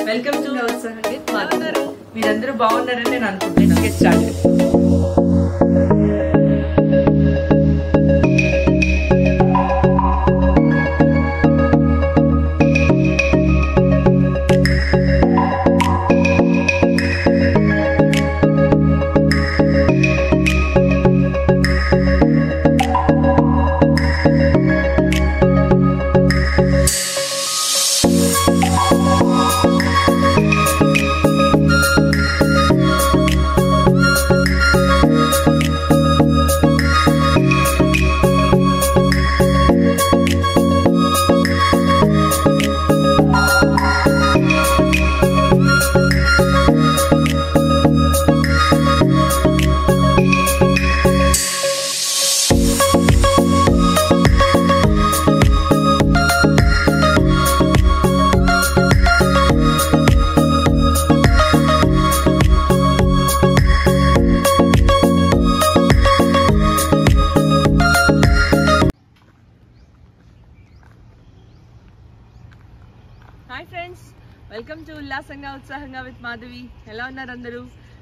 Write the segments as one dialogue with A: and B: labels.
A: Welcome to ఉత్సాహంగా. మీరందరూ బాగున్నారని నేను అనుకుంటున్నాను. Get started. Hi friends, welcome to ఉల్లాసంగా ఉత్సాహంగా విత్ మాధవి. ఎలా ఉన్నారు అందరూ?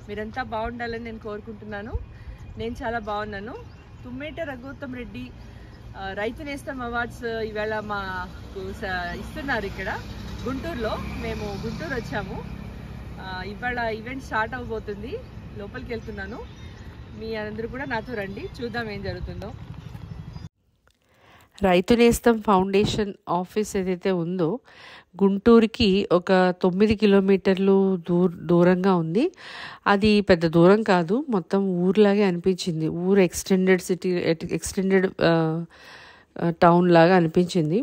A: మీరంతా బాగుండాలని నేను కోరుకుంటున్నాను. నేను చాలా బాగున్నాను. తుమ్మేట రఘుత్తం రెడ్డి రైతు నేస్తం అవార్డ్స్ ఇవాళ మాకు ఇస్తున్నారు ఇక్కడ గుంటూరులో. మేము గుంటూరు వచ్చాము. ఇవాళ ఈవెంట్ స్టార్ట్ అవబోతుంది. లోపలికి వెళ్తున్నాను. మీ అందరూ కూడా నాతో రండి, చూద్దాం ఏం జరుగుతుందో. రైతు నేస్తం ఫౌండేషన్ ఆఫీస్ ఏదైతే ఉందో గుంటూరుకి ఒక 9 కిలోమీటర్లు దూరంగా ఉంది. అది పెద్ద దూరం కాదు, మొత్తం ఊర్లాగే అనిపించింది. ఊరు ఎక్స్టెండెడ్ టౌన్ లాగా అనిపించింది.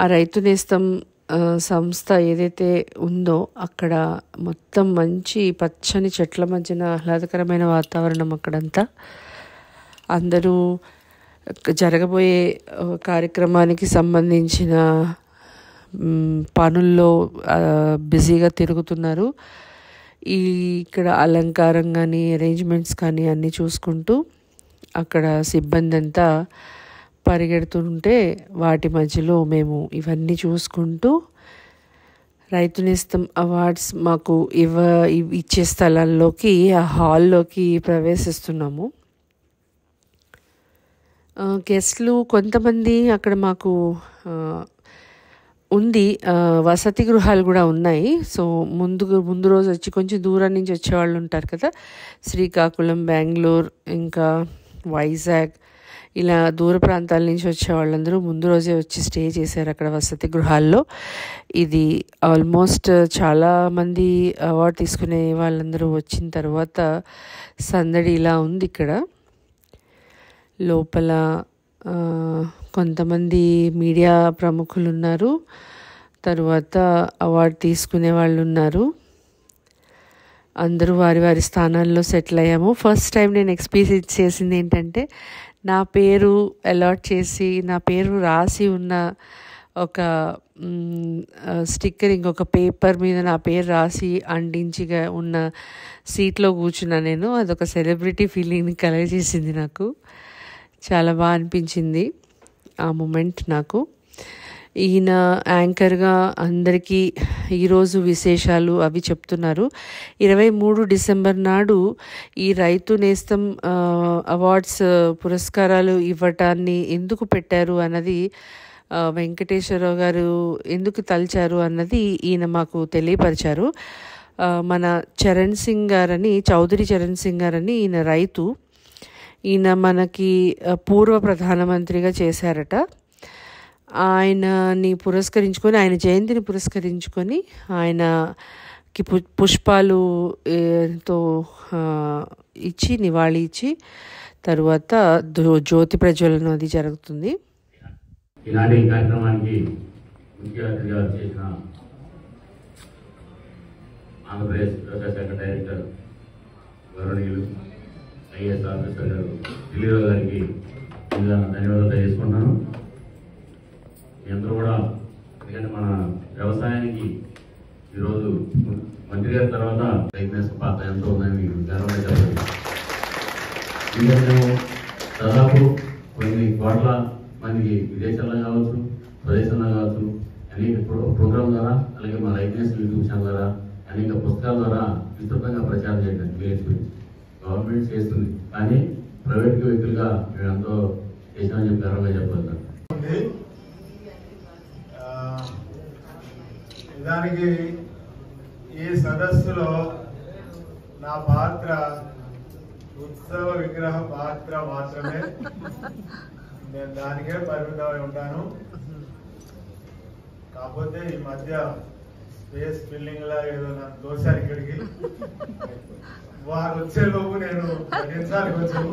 A: ఆ రైతు నేస్తం సంస్థ ఏదైతే ఉందో అక్కడ మొత్తం మంచి పచ్చని చెట్ల మధ్యన ఆహ్లాదకరమైన వాతావరణం అక్కడంతా. అందరూ జరగబోయే కార్యక్రమానికి సంబంధించిన పనుల్లో బిజీగా తిరుగుతున్నారు. ఇక్కడ అలంకారం కానీ అరేంజ్మెంట్స్ కానీ అన్నీ చూసుకుంటూ అక్కడ సిబ్బంది అంతా పరిగెడుతుంటే వాటి మధ్యలో మేము ఇవన్నీ చూసుకుంటూ రైతు నేస్తం అవార్డ్స్ మాకు ఇచ్చే స్థలాల్లోకి, ఆ హాల్లోకి ప్రవేశిస్తున్నాము. గెస్ట్లు కొంతమంది అక్కడ మాకు ఉంది, వసతి గృహాలు కూడా ఉన్నాయి. సో ముందు రోజు వచ్చి కొంచెం దూరం నుంచి వచ్చేవాళ్ళు ఉంటారు కదా, శ్రీకాకుళం, బెంగళూరు, ఇంకా వైజాగ్, ఇలా దూర ప్రాంతాల నుంచి వచ్చే వాళ్ళందరూ ముందు రోజే వచ్చి స్టే చేశారు అక్కడ వసతి గృహాల్లో. ఇది ఆల్మోస్ట్ చాలామంది అవార్డు తీసుకునే వాళ్ళందరూ వచ్చిన తర్వాత సందడి ఇలా ఉంది ఇక్కడ. లోపల కొంతమంది మీడియా ప్రముఖులు ఉన్నారు, తర్వాత అవార్డు తీసుకునే వాళ్ళు ఉన్నారు. అందరూ వారి వారి స్థానాల్లో సెటిల్ అయ్యాము. ఫస్ట్ టైం నేను ఎక్స్పీరియన్స్ చేసింది ఏంటంటే, నా పేరు అలాట్ చేసి నా పేరు రాసి ఉన్న ఒక స్టిక్కర్ ఇంకొక పేపర్ మీద నా పేరు రాసి అంటించిగా ఉన్న సీట్లో కూర్చున్నా నేను. అదొక సెలబ్రిటీ ఫీలింగ్ని కలగజేసింది నాకు. చాలా బాగా అనిపించింది ఆ మూమెంట్ నాకు. ఈయన యాంకర్గా అందరికీ ఈరోజు విశేషాలు అవి చెప్తున్నారు. 23 డిసెంబర్ నాడు ఈ రైతు నేస్తం అవార్డ్స్ పురస్కారాలు ఇవ్వటాన్ని ఎందుకు పెట్టారు అన్నది, వెంకటేశ్వరరావు గారు ఎందుకు తలిచారు అన్నది ఈయన మాకు తెలియపరిచారు. మన చరణ్ సింగ్ గారని, చౌదరి చరణ్ సింగ్ గారని ఈయన రైతు. ఈయన మనకి పూర్వ ప్రధానమంత్రిగా చేశారట. ఆయనని పురస్కరించుకొని, ఆయన జయంతిని పురస్కరించుకొని ఆయనకి పుష్పాలు తో ఇచ్చి నివాళి ఇచ్చి తర్వాత జ్యోతి ప్రజ్వలనం అది జరుగుతుంది.
B: ఈనాటి కార్యక్రమానికి ముఖ్య అతిథిగా చేసిన ఆంధ్రప్రదేశ్ వ్యవసాయ శాఖ డైరెక్టర్ గౌరవనీయులు ఐఏఎస్ ఆఫీసర్ గారు ఢిల్లీరావు గారికి ధన్యవాదాలు తెలియజేసుకుంటున్నాను. మీ అందరూ కూడా, ఎందుకంటే మన వ్యవసాయానికి ఈరోజు మంత్రి గారి తర్వాత రైతు నేస్తం పాత్ర ఎంతో ఉందని గర్వంగా చెప్పారు. మేము దాదాపు కొన్ని కోట్ల మందికి విదేశాల్లో కావచ్చు, స్వదేశంలో కావచ్చు అనేక ప్రోగ్రాం ద్వారా, అలాగే మా రైట్నెస్ యూట్యూబ్ ఛానల్ ద్వారా, అనేక పుస్తకాల ద్వారా విస్తృతంగా ప్రచారం చేయడానికి విలేజ్ గురించి గవర్నమెంట్ చేస్తుంది. కానీ ప్రైవేట్ వ్యక్తులుగా మేము ఎంతో చేసామని చెప్పి గర్వంగా చెప్పగలుగుతాం.
C: దానికి ఈ సదస్సులో నా పాత్ర ఉత్సవ విగ్రహ పాత్ర మాత్రమే. నేను దానికే పరిమితమై ఉంటాను. కాకపోతే ఈ మధ్య స్పేస్ ఫిల్లింగ్ లా ఏదో నన్ను దోశారు ఇక్కడికి. వారు వచ్చేలోపు నేను 10 నిమిషాలకు వచ్చాను.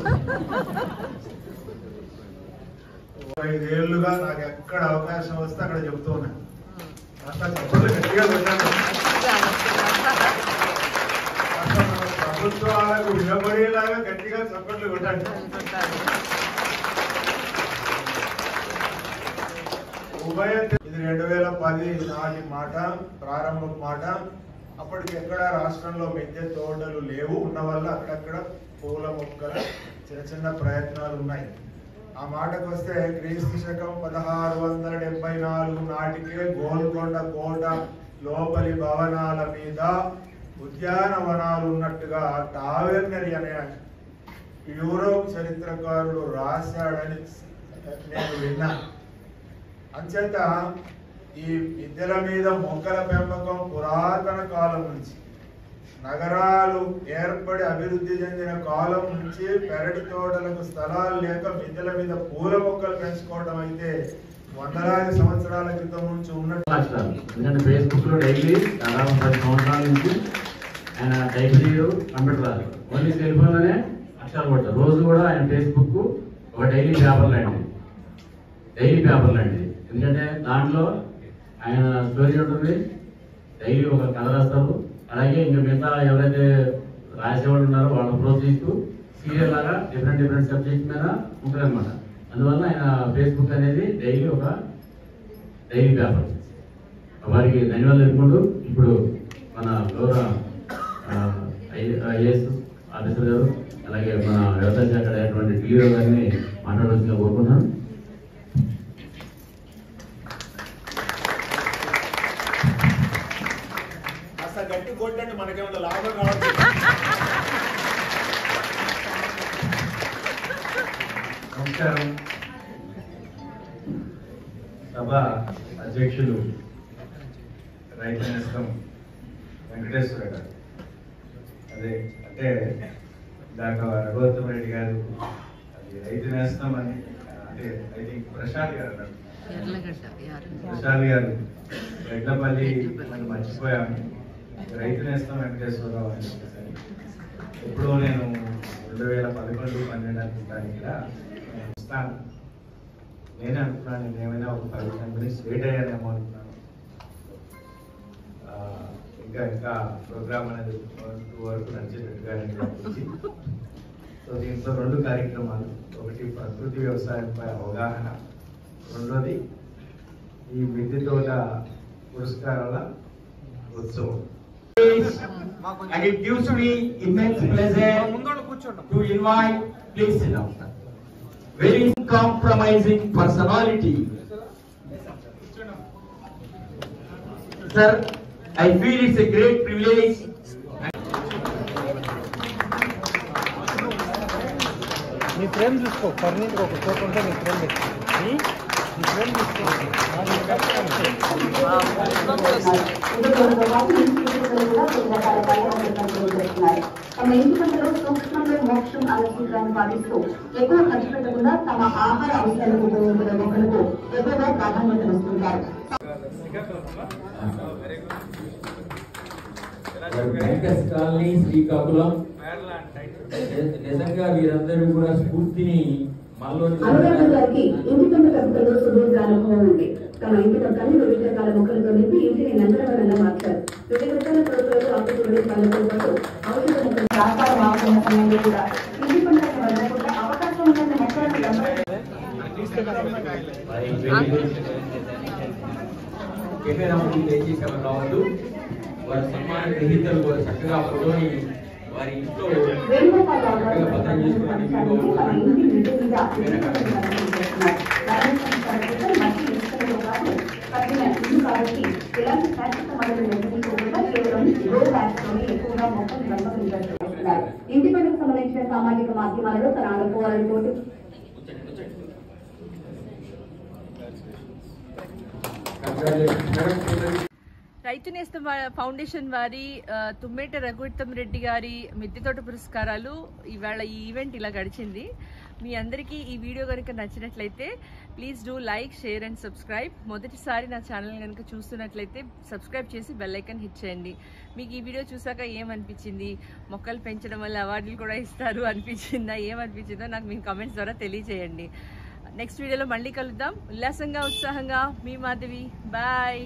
C: 5 ఏళ్లుగా నాకు ఎక్కడ అవకాశం వస్తే అక్కడ చెప్తూ ఉన్నాను. అంత చప్పట్లు గట్టిగా పెట్టాను. ప్రభుత్వాలకు వినబడేలాగా గట్టిగా చప్పట్లు కొట్టండి. ఇది 2010 నాటి మాట, ప్రారంభ మాట. అప్పటికి ఎక్కడ రాష్ట్రంలో మిద్దె తోటలు లేవు. ఉన్న వల్ల అక్కడక్కడ పూల మొక్కల చిన్న చిన్న ప్రయత్నాలు ఉన్నాయి. ఆ మాటకు వస్తే క్రీస్తు శకం 1674 నాటికే గోల్కొండ కోట లోపలి భవనాల మీద ఉద్యానవనాలు ఉన్నట్టుగా టావెర్నరీ అనే యూరోప్ చరిత్రకారుడు రాశాడని నేను విన్నాను. అంచేత ఈ మిద్దెల మీద మొక్కల పెంపకం పురాతన కాలం నుంచి, నగరాలు ఏర్పడి అభివృద్ధి చెందిన కాలం నుంచి పెరటి తోటలకు స్థలాలు లేక మిద్దెల మీద పూల మొక్కలు పెంచుకోవడం అయితే వందలాది సంవత్సరాల క్రితం నుంచి ఉన్నట్టు.
B: ఎందుకంటే ఫేస్బుక్ లో డైలీ దాదాపు 10 సంవత్సరాల నుంచి ఆయన daily computer only cell phone లోనే అక్షరాలు కొడతారు. రోజు కూడా ఆయన ఫేస్బుక్ ఒక డైలీ పేపర్ లాంటిది. ఎందుకంటే దాంట్లో ఆయన స్టోరీ ఉంటుంది, డైలీ ఒక కథ రాస్తారు. అలాగే ఇంకా మిగతా ఎవరైతే రాసేవాళ్ళు ఉన్నారో వాళ్ళని ప్రోత్సహిస్తూ సీరియల్ లాగా డిఫరెంట్ సబ్జెక్ట్ మీద ఉంటుంది అనమాట. అందువల్ల ఆయన ఫేస్బుక్ అనేది డైలీ పేపర్. వారికి ధన్యవాదాలు తెలుపుకుంటూ ఇప్పుడు మన గౌరవ ఐఏఎస్ ఆఫీసర్ గారు, అలాగే మన వ్యవసాయ శాఖ అయినటువంటి టీఓ గారిని మాట్లాడవలసిందిగా కోరుకుంటున్నాను.
C: గట్టి కొట్టండి, మనకేమైనా లాభం కావచ్చు.
D: నమస్కారం. సభ అధ్యక్షులు రైతు నేస్తం వెంకటేశ్వర గారు, అదే అంటే డాక్టర్ రఘువత్తం రెడ్డి గారు, అది రైతు నేస్తం అని అంటే ఐ థింక్ ప్రశాంత్ గారు అన్నారు. ప్రశాంత్ గారు రెడ్లపల్లి మనం మర్చిపోయాము. రైతు నేస్తం వెంకటేశ్వరరావు అని చెప్పేసి ఎప్పుడో నేను 2011-12 అనుకుంటాను ఇక్కడ వస్తాను. నేనే అనుకున్నాను నేను ఏమైనా ఒక 10 కంపెనీస్ లేట్ అయ్యానేమో అనుకున్నాను. ఇంకా ప్రోగ్రామ్ అనేది 2 వరకు నడిచేటట్టుగా అనిపించి, సో దీంట్లో 2 కార్యక్రమాలు. ఒకటి ప్రకృతి వ్యవసాయంపై అవగాహన, రెండోది ఈ మిద్దె తోట పురస్కారాల ఉత్సవం.
E: And it gives me immense pleasure to invite, please sit down, very uncompromising personality. Sir, I feel it's a great privilege.
F: నీ ఫ్రేమ్ చూసుకో, పర్నీట్ ఒక ఫోటో ఉంటే నీ ఫ్రేమ్ పెట్టుకో.
G: తమ ఇంటి పంటలో సూక్ష్మంలో మోక్షం ఆలోచించడాన్ని పాటిస్తూ ఎక్కువ ఖర్చు పెట్టకుండా తమ ఆహార అవసరాలకు ఉపయోగపడే మొక్కలకు ఎక్కువగా ప్రాధాన్యతనిస్తుంటారు.
E: శ్రీకాకుళం నిజంగా వీరందరూ కూడా స్ఫూర్తిని
G: అనురాధ గారికి ఇంటి పంట పెంపకంలో సుదీర్ఘ అనుభవం ఉంది. తమ ఇంటి పక్కనే వివిధ రకాల మొక్కలతో నింపి ఇంటిని నందనవనంగా మార్చారు. వివిధ రకాల తోటలు, ఆకుకూరలు, పళ్ళతో పాటు ఔషధ మొక్కలు వ్యాపారం ఆకున్న సమయంలో కూడా ఇంటి పంటకు వెళ్ళకుండా అవకాశం ఉన్న మొక్కలను
E: కావద్దు. వారి సన్మాన గ్రహీతలు వారు చక్కగా ఫోటోని వారి ఇంట్లో భద్రం చేసుకోవడానికి
G: ఇంటి మొక్కలు గణపతిని దర్శిస్తున్నారు. ఇండిపెండెంట్ సంబంధించిన సామాజిక మాధ్యమాలలో తన అనుభవాలను పోటీ
A: రైతు నేస్తం ఫౌండేషన్ వారి తుమ్మేట రఘువీతం రెడ్డి గారి మిద్దెతోట పురస్కారాలు ఇవాళ ఈ ఈవెంట్ ఇలా గడిచింది. మీ అందరికీ ఈ వీడియో కనుక నచ్చినట్లయితే please do like, share and subscribe. మొదటిసారి నా ఛానల్ కనుక చూస్తున్నట్లయితే సబ్స్క్రైబ్ చేసి బెల్ ఐకాన్ హిట్ చేయండి. మీకు ఈ వీడియో చూసాక ఏమనిపించింది, మొక్కలు పెంచడం వల్ల అవార్డులు కూడా ఇస్తారు అనిపించిందా, ఏమనిపించిందో నాకు మీ కామెంట్స్ ద్వారా తెలియజేయండి. నెక్స్ట్ వీడియోలో మళ్ళీ కలుద్దాం. ఉల్లాసంగా, ఉత్సాహంగా మీ మాధవి. బాయ్.